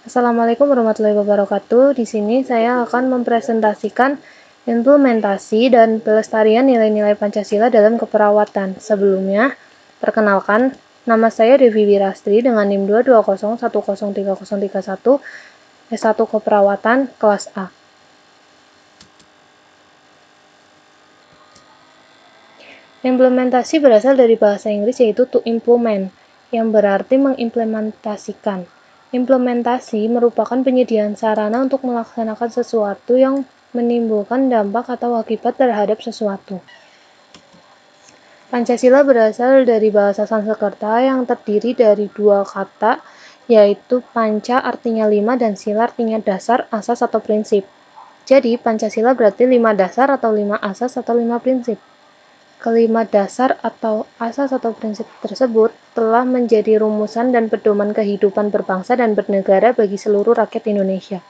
Assalamualaikum warahmatullahi wabarakatuh. Di sini saya akan mempresentasikan implementasi dan pelestarian nilai-nilai Pancasila dalam keperawatan. Sebelumnya, perkenalkan, nama saya Devi Wirastri dengan NIM 220103031 S1 Keperawatan kelas A. Implementasi berasal dari bahasa Inggris yaitu to implement, yang berarti mengimplementasikan. Implementasi merupakan penyediaan sarana untuk melaksanakan sesuatu yang menimbulkan dampak atau akibat terhadap sesuatu. Pancasila berasal dari bahasa Sanskerta yang terdiri dari dua kata, yaitu panca artinya 5 dan sila artinya dasar, asas atau prinsip. Jadi, Pancasila berarti 5 dasar atau 5 asas atau 5 prinsip. Kelima dasar atau asas atau prinsip tersebut telah menjadi rumusan dan pedoman kehidupan berbangsa dan bernegara bagi seluruh rakyat Indonesia.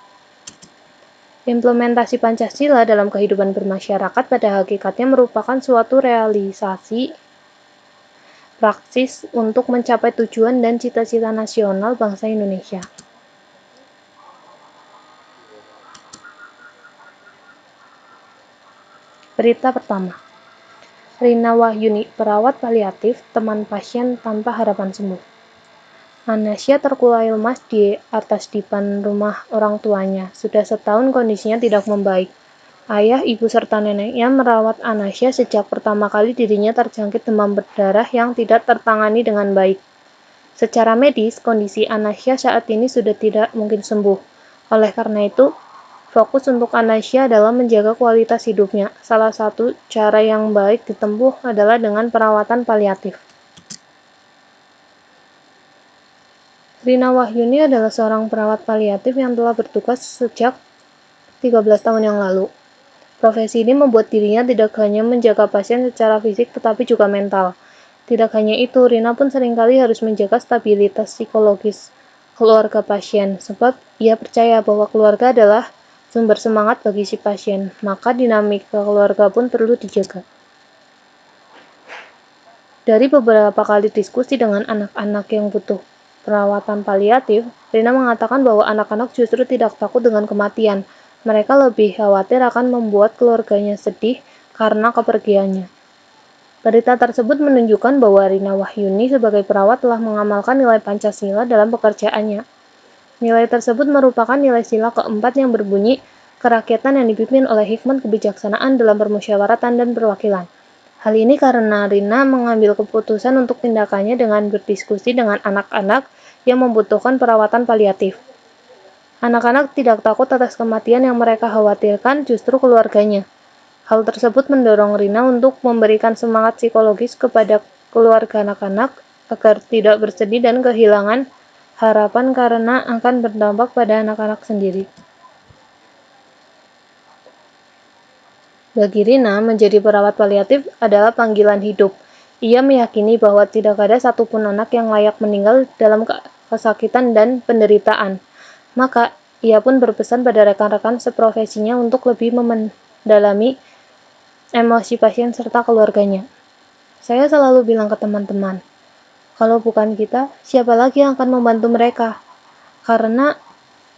Implementasi Pancasila dalam kehidupan bermasyarakat pada hakikatnya merupakan suatu realisasi praktis untuk mencapai tujuan dan cita-cita nasional bangsa Indonesia. Berita pertama. Rina Wahyuni, perawat paliatif, teman pasien tanpa harapan sembuh. Anasya terkulai lemas di atas dipan rumah orang tuanya. Sudah setahun kondisinya tidak membaik. Ayah, ibu, serta neneknya merawat Anasya sejak pertama kali dirinya terjangkit demam berdarah yang tidak tertangani dengan baik. Secara medis, kondisi Anasya saat ini sudah tidak mungkin sembuh. Oleh karena itu, fokus untuk Anasya adalah menjaga kualitas hidupnya. Salah satu cara yang baik ditempuh adalah dengan perawatan paliatif. Rina Wahyuni adalah seorang perawat paliatif yang telah bertugas sejak 13 tahun yang lalu. Profesi ini membuat dirinya tidak hanya menjaga pasien secara fisik tetapi juga mental. Tidak hanya itu, Rina pun seringkali harus menjaga stabilitas psikologis keluarga pasien, sebab ia percaya bahwa keluarga adalah sumber semangat bagi si pasien, maka dinamika keluarga pun perlu dijaga. Dari beberapa kali diskusi dengan anak-anak yang butuh perawatan paliatif, Rina mengatakan bahwa anak-anak justru tidak takut dengan kematian. Mereka lebih khawatir akan membuat keluarganya sedih karena kepergiannya. Berita tersebut menunjukkan bahwa Rina Wahyuni sebagai perawat telah mengamalkan nilai Pancasila dalam pekerjaannya. Nilai tersebut merupakan nilai sila keempat yang berbunyi, kerakyatan yang dipimpin oleh hikmat kebijaksanaan dalam permusyawaratan dan perwakilan. Hal ini karena Rina mengambil keputusan untuk tindakannya dengan berdiskusi dengan anak-anak yang membutuhkan perawatan paliatif. Anak-anak tidak takut atas kematian yang mereka khawatirkan, justru keluarganya. Hal tersebut mendorong Rina untuk memberikan semangat psikologis kepada keluarga anak-anak agar tidak bersedih dan kehilangan harapan karena akan berdampak pada anak-anak sendiri. Bagi Rina, menjadi perawat paliatif adalah panggilan hidup. Ia meyakini bahwa tidak ada satupun anak yang layak meninggal dalam kesakitan dan penderitaan. Maka, ia pun berpesan pada rekan-rekan seprofesinya untuk lebih mendalami emosi pasien serta keluarganya. Saya selalu bilang ke teman-teman, kalau bukan kita, siapa lagi yang akan membantu mereka? Karena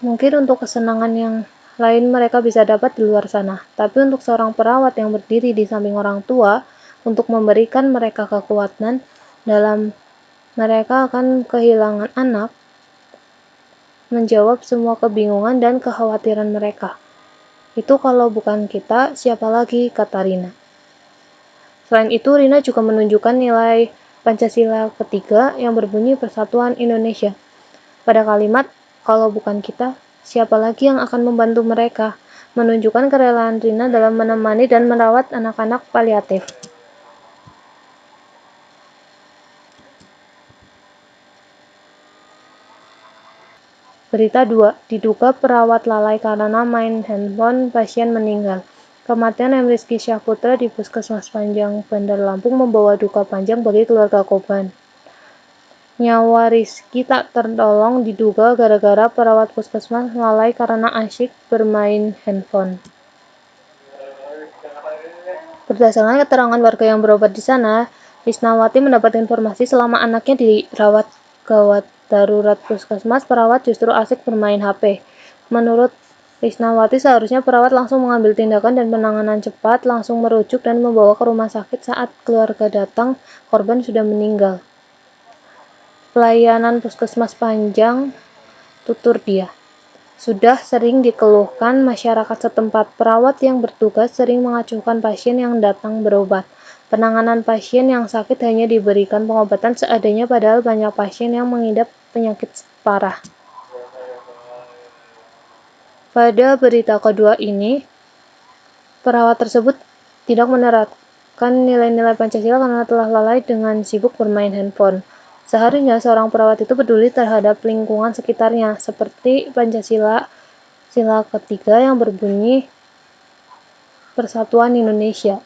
mungkin untuk kesenangan yang lain mereka bisa dapat di luar sana, tapi untuk seorang perawat yang berdiri di samping orang tua untuk memberikan mereka kekuatan dalam mereka akan kehilangan anak, menjawab semua kebingungan dan kekhawatiran mereka. Itu kalau bukan kita, siapa lagi, kata Rina. Selain itu, Rina juga menunjukkan nilai Pancasila ketiga yang berbunyi Persatuan Indonesia. Pada kalimat, kalau bukan kita, siapa lagi yang akan membantu mereka? Menunjukkan kerelaan Rina dalam menemani dan merawat anak-anak paliatif. Berita 2. Diduga perawat lalai karena main handphone, pasien meninggal. Kematian M. Rizky Syahputra di Puskesmas Panjang, Bandar Lampung membawa duka panjang bagi keluarga korban. Nyawa Rizky tak tertolong diduga gara-gara perawat puskesmas lalai karena asyik bermain handphone. Berdasarkan keterangan warga yang berobat di sana, Risnawati mendapat informasi selama anaknya dirawat gawat darurat puskesmas, perawat justru asik bermain HP. Menurut Risnawati, seharusnya perawat langsung mengambil tindakan dan penanganan cepat, langsung merujuk dan membawa ke rumah sakit saat keluarga datang, korban sudah meninggal. Pelayanan puskesmas panjang, tutur dia. Sudah sering dikeluhkan masyarakat setempat, perawat yang bertugas sering mengacuhkan pasien yang datang berobat. Penanganan pasien yang sakit hanya diberikan pengobatan seadanya padahal banyak pasien yang mengidap penyakit parah. Pada berita kedua ini, perawat tersebut tidak menerapkan nilai-nilai Pancasila karena telah lalai dengan sibuk bermain handphone. Seharusnya seorang perawat itu peduli terhadap lingkungan sekitarnya, seperti Pancasila sila ketiga yang berbunyi Persatuan Indonesia.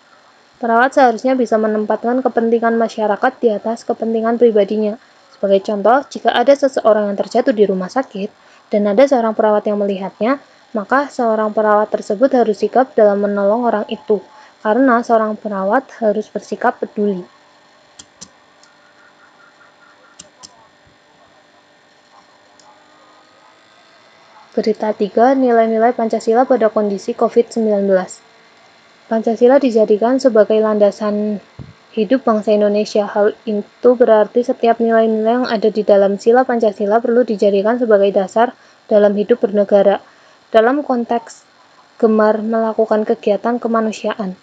Perawat seharusnya bisa menempatkan kepentingan masyarakat di atas kepentingan pribadinya. Sebagai contoh, jika ada seseorang yang terjatuh di rumah sakit dan ada seorang perawat yang melihatnya, maka seorang perawat tersebut harus sigap dalam menolong orang itu, karena seorang perawat harus bersikap peduli. Berita 3, nilai-nilai Pancasila pada kondisi COVID-19. Pancasila dijadikan sebagai landasan hidup bangsa Indonesia. Hal itu berarti setiap nilai-nilai yang ada di dalam sila Pancasila perlu dijadikan sebagai dasar dalam hidup bernegara. Dalam konteks gemar melakukan kegiatan kemanusiaan.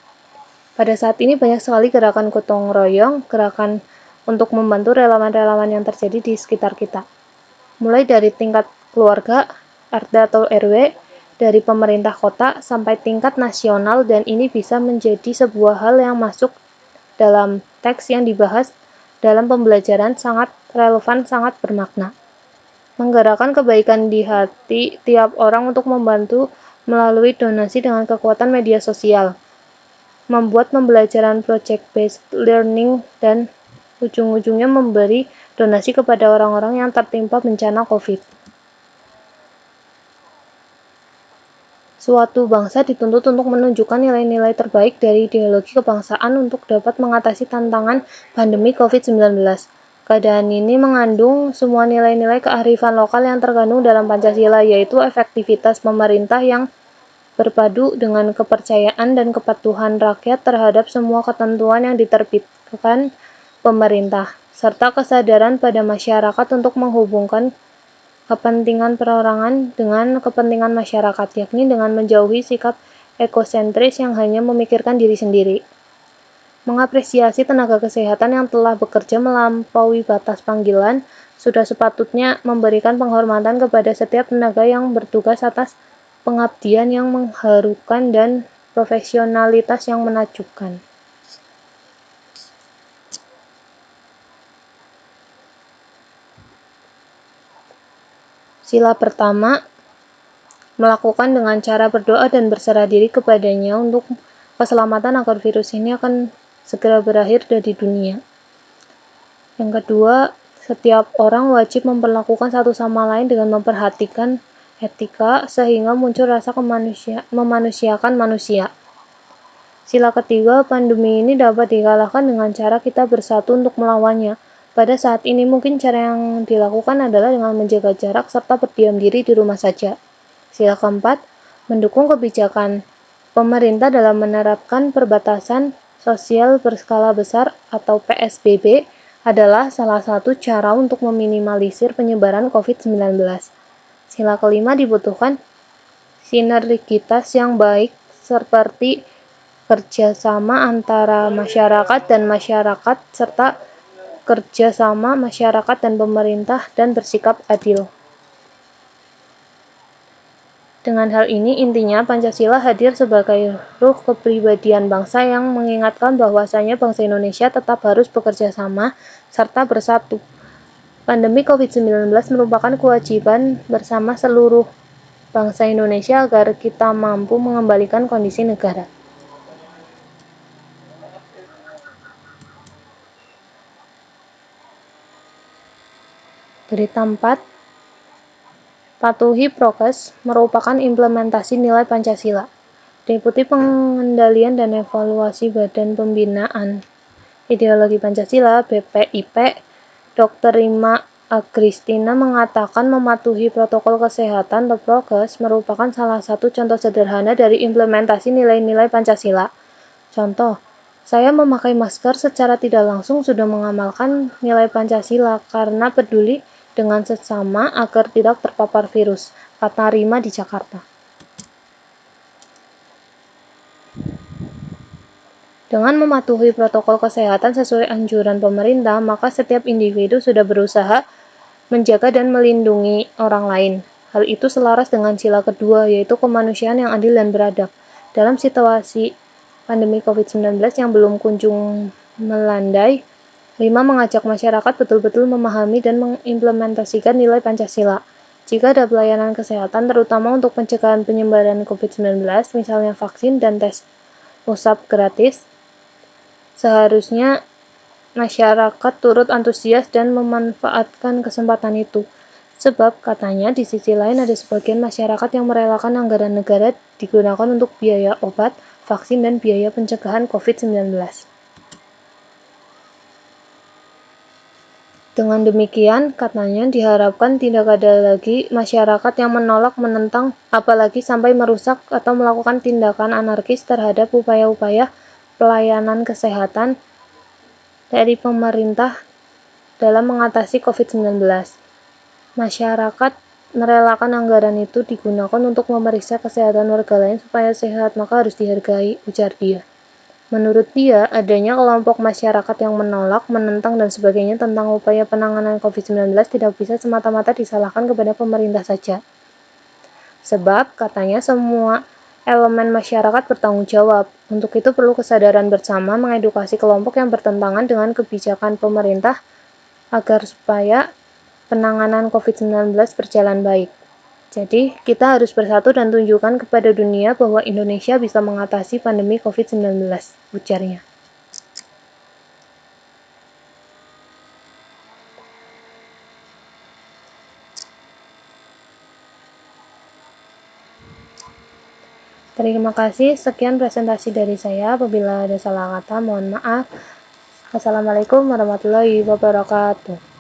Pada saat ini banyak sekali gerakan gotong royong, gerakan untuk membantu relawan-relawan yang terjadi di sekitar kita. Mulai dari tingkat keluarga, RT atau RW, dari pemerintah kota sampai tingkat nasional, dan ini bisa menjadi sebuah hal yang masuk dalam teks yang dibahas dalam pembelajaran, sangat relevan, sangat bermakna. Menggerakkan kebaikan di hati tiap orang untuk membantu melalui donasi dengan kekuatan media sosial. Membuat pembelajaran project-based learning dan ujung-ujungnya memberi donasi kepada orang-orang yang tertimpa bencana COVID. Suatu bangsa dituntut untuk menunjukkan nilai-nilai terbaik dari ideologi kebangsaan untuk dapat mengatasi tantangan pandemi COVID-19. Keadaan ini mengandung semua nilai-nilai kearifan lokal yang terkandung dalam Pancasila, yaitu efektivitas pemerintah yang berpadu dengan kepercayaan dan kepatuhan rakyat terhadap semua ketentuan yang diterbitkan pemerintah, serta kesadaran pada masyarakat untuk menghubungkan kepentingan perorangan dengan kepentingan masyarakat, yakni dengan menjauhi sikap ekosentris yang hanya memikirkan diri sendiri. Mengapresiasi tenaga kesehatan yang telah bekerja melampaui batas panggilan, sudah sepatutnya memberikan penghormatan kepada setiap tenaga yang bertugas atas pengabdian yang mengharukan dan profesionalitas yang menakjubkan. Sila pertama, melakukan dengan cara berdoa dan berserah diri kepadanya untuk keselamatan agar virus ini akan segera berakhir dari dunia. Yang kedua, setiap orang wajib memperlakukan satu sama lain dengan memperhatikan etika sehingga muncul rasa memanusiakan manusia. Sila ketiga, pandemi ini dapat dikalahkan dengan cara kita bersatu untuk melawannya. Pada saat ini mungkin cara yang dilakukan adalah dengan menjaga jarak serta berdiam diri di rumah saja. Sila keempat, mendukung kebijakan pemerintah dalam menerapkan perbatasan sosial berskala besar atau PSBB adalah salah satu cara untuk meminimalisir penyebaran COVID-19. Sila kelima, dibutuhkan sinergitas yang baik seperti kerjasama antara masyarakat dan masyarakat serta kerjasama masyarakat dan pemerintah dan bersikap adil. Dengan hal ini, intinya Pancasila hadir sebagai ruh kepribadian bangsa yang mengingatkan bahwasanya bangsa Indonesia tetap harus bekerja sama serta bersatu. Pandemi COVID-19 merupakan kewajiban bersama seluruh bangsa Indonesia agar kita mampu mengembalikan kondisi negara. Berita 4, patuhi prokes merupakan implementasi nilai Pancasila. Deputi Pengendalian dan Evaluasi Badan Pembinaan Ideologi Pancasila (BPIP), Dr. Rima Agristina mengatakan mematuhi protokol kesehatan The Prokes merupakan salah satu contoh sederhana dari implementasi nilai-nilai Pancasila. Contoh, saya memakai masker secara tidak langsung sudah mengamalkan nilai Pancasila karena peduli dengan sesama agar tidak terpapar virus, kata Rima di Jakarta. Dengan mematuhi protokol kesehatan sesuai anjuran pemerintah, maka setiap individu sudah berusaha menjaga dan melindungi orang lain. Hal itu selaras dengan sila kedua, yaitu kemanusiaan yang adil dan beradab. Dalam situasi pandemi COVID-19 yang belum kunjung melandai, Rima mengajak masyarakat betul-betul memahami dan mengimplementasikan nilai Pancasila. Jika ada pelayanan kesehatan, terutama untuk pencegahan penyebaran COVID-19, misalnya vaksin dan tes usap gratis, seharusnya masyarakat turut antusias dan memanfaatkan kesempatan itu. Sebab, katanya, di sisi lain ada sebagian masyarakat yang merelakan anggaran negara digunakan untuk biaya obat, vaksin, dan biaya pencegahan COVID-19. Dengan demikian, katanya, diharapkan tidak ada lagi masyarakat yang menolak, menentang, apalagi sampai merusak atau melakukan tindakan anarkis terhadap upaya-upaya pelayanan kesehatan dari pemerintah dalam mengatasi COVID-19. Masyarakat merelakan anggaran itu digunakan untuk memeriksa kesehatan warga lain supaya sehat, maka harus dihargai, ujar dia. Menurut dia, adanya kelompok masyarakat yang menolak, menentang, dan sebagainya tentang upaya penanganan COVID-19 tidak bisa semata-mata disalahkan kepada pemerintah saja. Sebab, katanya, semua elemen masyarakat bertanggung jawab. Untuk itu perlu kesadaran bersama mengedukasi kelompok yang bertentangan dengan kebijakan pemerintah agar supaya penanganan COVID-19 berjalan baik. Jadi, kita harus bersatu dan tunjukkan kepada dunia bahwa Indonesia bisa mengatasi pandemi COVID-19, ujarnya. Terima kasih, sekian presentasi dari saya. Apabila ada salah kata, mohon maaf. Assalamualaikum warahmatullahi wabarakatuh.